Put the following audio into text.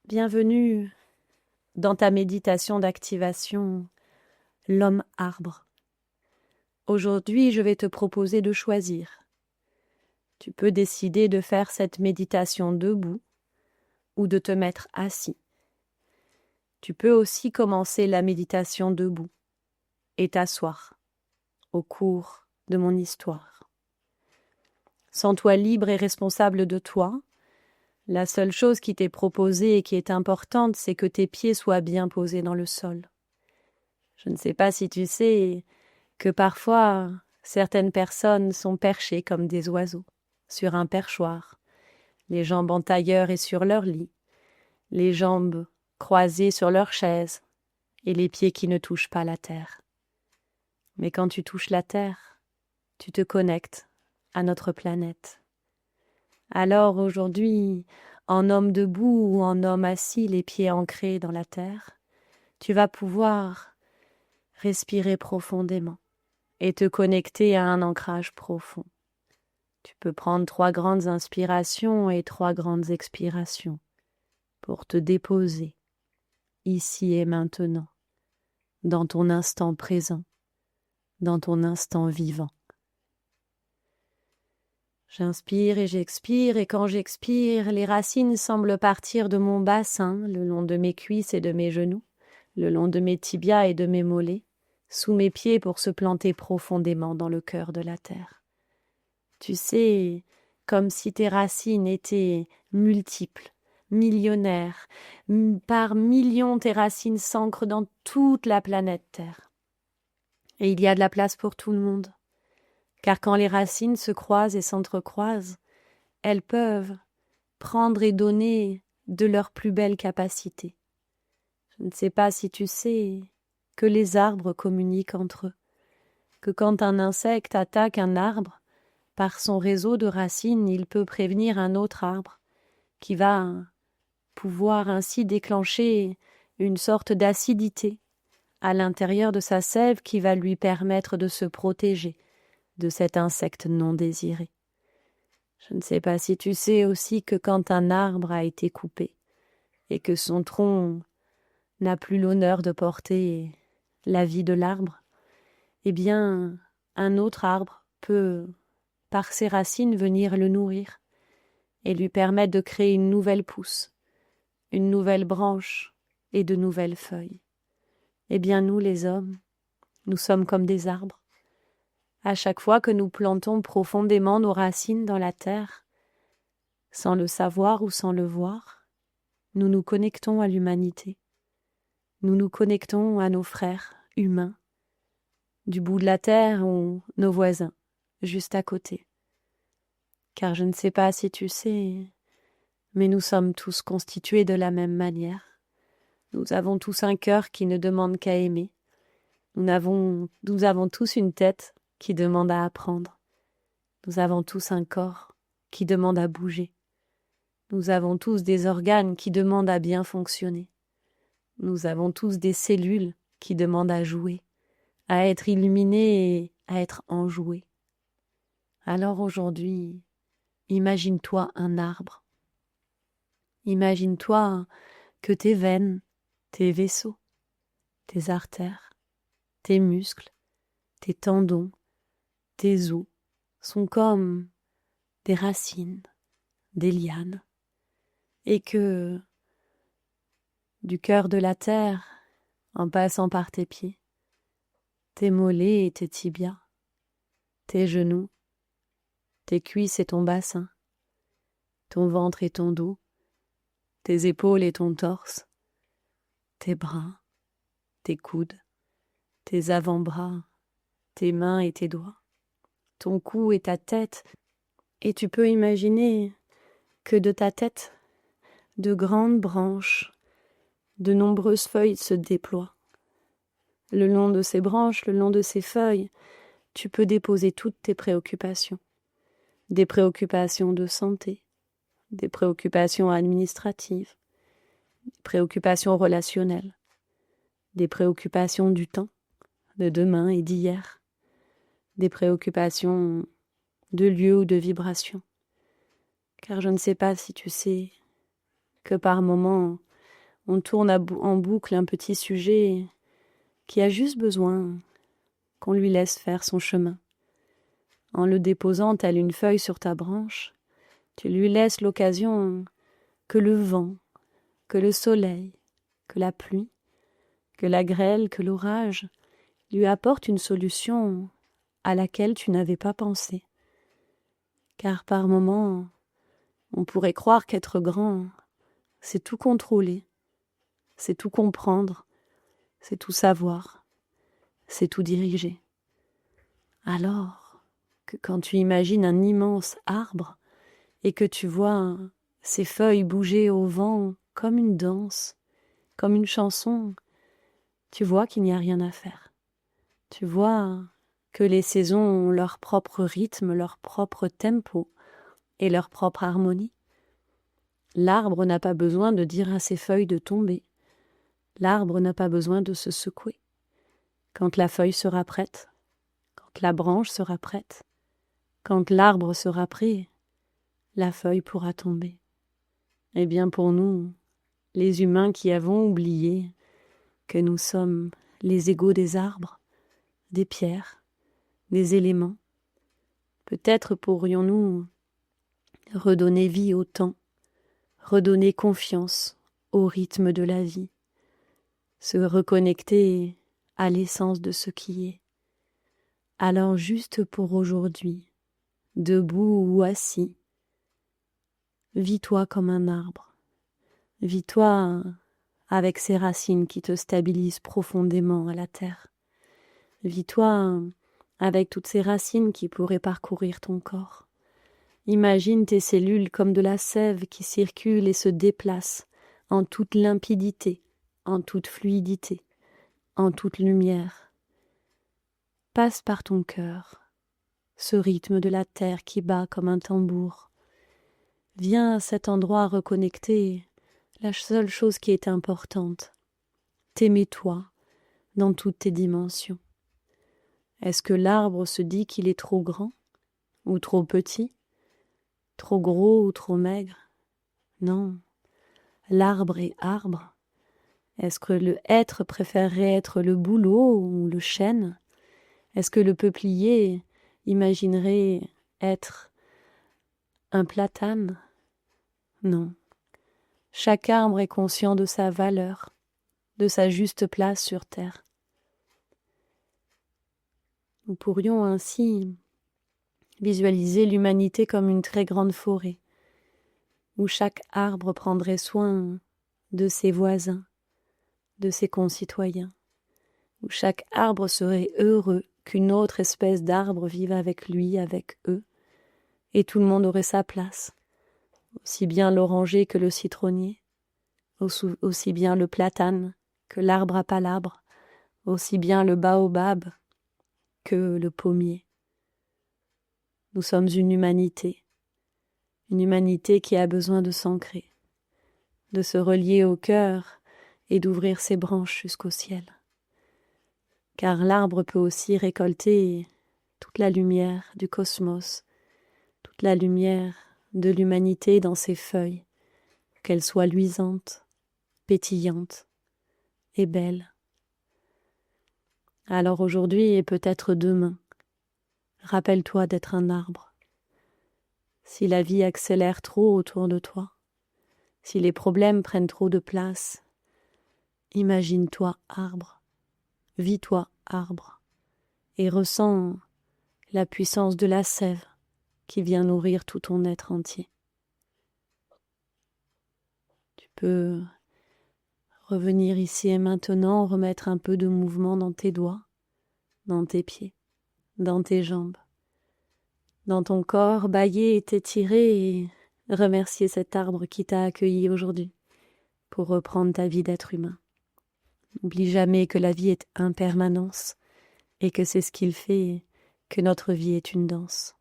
Bienvenue dans ta méditation d'activation, l'homme-arbre. Aujourd'hui, je vais te proposer de choisir. Tu peux décider de faire cette méditation debout ou de te mettre assis. Tu peux aussi commencer la méditation debout et t'asseoir au cours de mon histoire. Sens-toi libre et responsable de toi. La seule chose qui t'est proposée et qui est importante, c'est que tes pieds soient bien posés dans le sol. Je ne sais pas si tu sais que parfois, certaines personnes sont perchées comme des oiseaux, sur un perchoir, les jambes en tailleur et sur leur lit, les jambes croisées sur leur chaise et les pieds qui ne touchent pas la terre. Mais quand tu touches la terre, tu te connectes à notre planète. Alors aujourd'hui, en homme debout ou en homme assis, les pieds ancrés dans la terre, tu vas pouvoir respirer profondément et te connecter à un ancrage profond. Tu peux prendre 3 grandes inspirations et 3 grandes expirations pour te déposer ici et maintenant, dans ton instant présent, dans ton instant vivant. J'inspire et j'expire, et quand j'expire, les racines semblent partir de mon bassin, le long de mes cuisses et de mes genoux, le long de mes tibias et de mes mollets, sous mes pieds pour se planter profondément dans le cœur de la terre. Tu sais, comme si tes racines étaient multiples, millionnaires, par millions tes racines s'ancrent dans toute la planète Terre. Et il y a de la place pour tout le monde. Car quand les racines se croisent et s'entrecroisent, elles peuvent prendre et donner de leur plus belle capacité. Je ne sais pas si tu sais que les arbres communiquent entre eux, que quand un insecte attaque un arbre, par son réseau de racines, il peut prévenir un autre arbre qui va pouvoir ainsi déclencher une sorte d'acidité à l'intérieur de sa sève qui va lui permettre de se protéger de cet insecte non désiré. Je ne sais pas si tu sais aussi que quand un arbre a été coupé et que son tronc n'a plus l'honneur de porter la vie de l'arbre, eh bien, un autre arbre peut, par ses racines, venir le nourrir et lui permettre de créer une nouvelle pousse, une nouvelle branche et de nouvelles feuilles. Eh bien, nous, les hommes, nous sommes comme des arbres. À chaque fois que nous plantons profondément nos racines dans la terre, sans le savoir ou sans le voir, nous nous connectons à l'humanité. Nous nous connectons à nos frères humains, du bout de la terre ou nos voisins, juste à côté. Car je ne sais pas si tu sais, mais nous sommes tous constitués de la même manière. Nous avons tous un cœur qui ne demande qu'à aimer. Nous avons tous une tête qui demande à apprendre. Nous avons tous un corps qui demande à bouger. Nous avons tous des organes qui demandent à bien fonctionner. Nous avons tous des cellules qui demandent à jouer, à être illuminées et à être enjouées. Alors aujourd'hui, imagine-toi un arbre. Imagine-toi que tes veines, tes vaisseaux, tes artères, tes muscles, tes tendons, tes os sont comme des racines, des lianes, et que du cœur de la terre, en passant par tes pieds, tes mollets et tes tibias, tes genoux, tes cuisses et ton bassin, ton ventre et ton dos, tes épaules et ton torse, tes bras, tes coudes, tes avant-bras, tes mains et tes doigts, ton cou et ta tête, et tu peux imaginer que de ta tête, de grandes branches, de nombreuses feuilles se déploient. Le long de ces branches, le long de ces feuilles, tu peux déposer toutes tes préoccupations. Des préoccupations de santé, des préoccupations administratives, des préoccupations relationnelles, des préoccupations du temps, de demain et d'hier, des préoccupations de lieu ou de vibration. Car je ne sais pas si tu sais que par moments, On tourne en boucle un petit sujet qui a juste besoin qu'on lui laisse faire son chemin. En le déposant tel une feuille sur ta branche, tu lui laisses l'occasion que le vent, que le soleil, que la pluie, que la grêle, que l'orage lui apportent une solution à laquelle tu n'avais pas pensé. Car par moments, on pourrait croire qu'être grand, c'est tout contrôler, c'est tout comprendre, c'est tout savoir, c'est tout diriger. Alors que quand tu imagines un immense arbre et que tu vois ses feuilles bouger au vent comme une danse, comme une chanson, tu vois qu'il n'y a rien à faire. Tu vois que les saisons ont leur propre rythme, leur propre tempo et leur propre harmonie. L'arbre n'a pas besoin de dire à ses feuilles de tomber. L'arbre n'a pas besoin de se secouer. Quand la feuille sera prête, quand la branche sera prête, quand l'arbre sera prêt, la feuille pourra tomber. Eh bien pour nous, les humains qui avons oublié que nous sommes les égaux des arbres, des pierres, des éléments, peut-être pourrions-nous redonner vie au temps, redonner confiance au rythme de la vie, se reconnecter à l'essence de ce qui est. Alors juste pour aujourd'hui, debout ou assis, vis-toi comme un arbre, vis-toi avec ces racines qui te stabilisent profondément à la terre, vis-toi avec toutes ces racines qui pourraient parcourir ton corps. Imagine tes cellules comme de la sève qui circule et se déplace en toute limpidité, en toute fluidité, en toute lumière. Passe par ton cœur, ce rythme de la terre qui bat comme un tambour. Viens à cet endroit reconnecter la seule chose qui est importante, t'aimer toi dans toutes tes dimensions. Est-ce que l'arbre se dit qu'il est trop grand ou trop petit, trop gros ou trop maigre? Non, l'arbre est arbre. Est-ce que le hêtre préférerait être le bouleau ou le chêne? Est-ce que le peuplier imaginerait être un platane? Non. Chaque arbre est conscient de sa valeur, de sa juste place sur terre. Nous pourrions ainsi visualiser l'humanité comme une très grande forêt, où chaque arbre prendrait soin de ses voisins, de ses concitoyens, où chaque arbre serait heureux qu'une autre espèce d'arbre vive avec lui, avec eux, et tout le monde aurait sa place, aussi bien l'oranger que le citronnier, aussi bien le platane que l'arbre à palabre, aussi bien le baobab que le pommier. Nous sommes une humanité qui a besoin de s'ancrer, de se relier au cœur et d'ouvrir ses branches jusqu'au ciel. Car l'arbre peut aussi récolter toute la lumière du cosmos, toute la lumière de l'humanité dans ses feuilles, qu'elles soient luisantes, pétillantes et belles. Alors aujourd'hui et peut-être demain, rappelle-toi d'être un arbre. Si la vie accélère trop autour de toi, si les problèmes prennent trop de place, imagine-toi arbre, vis-toi arbre, et ressens la puissance de la sève qui vient nourrir tout ton être entier. Tu peux revenir ici et maintenant, remettre un peu de mouvement dans tes doigts, dans tes pieds, dans tes jambes, dans ton corps, bâiller et t'étirer et remercier cet arbre qui t'a accueilli aujourd'hui pour reprendre ta vie d'être humain. N'oublie jamais que la vie est impermanence et que c'est ce qu'il fait que notre vie est une danse.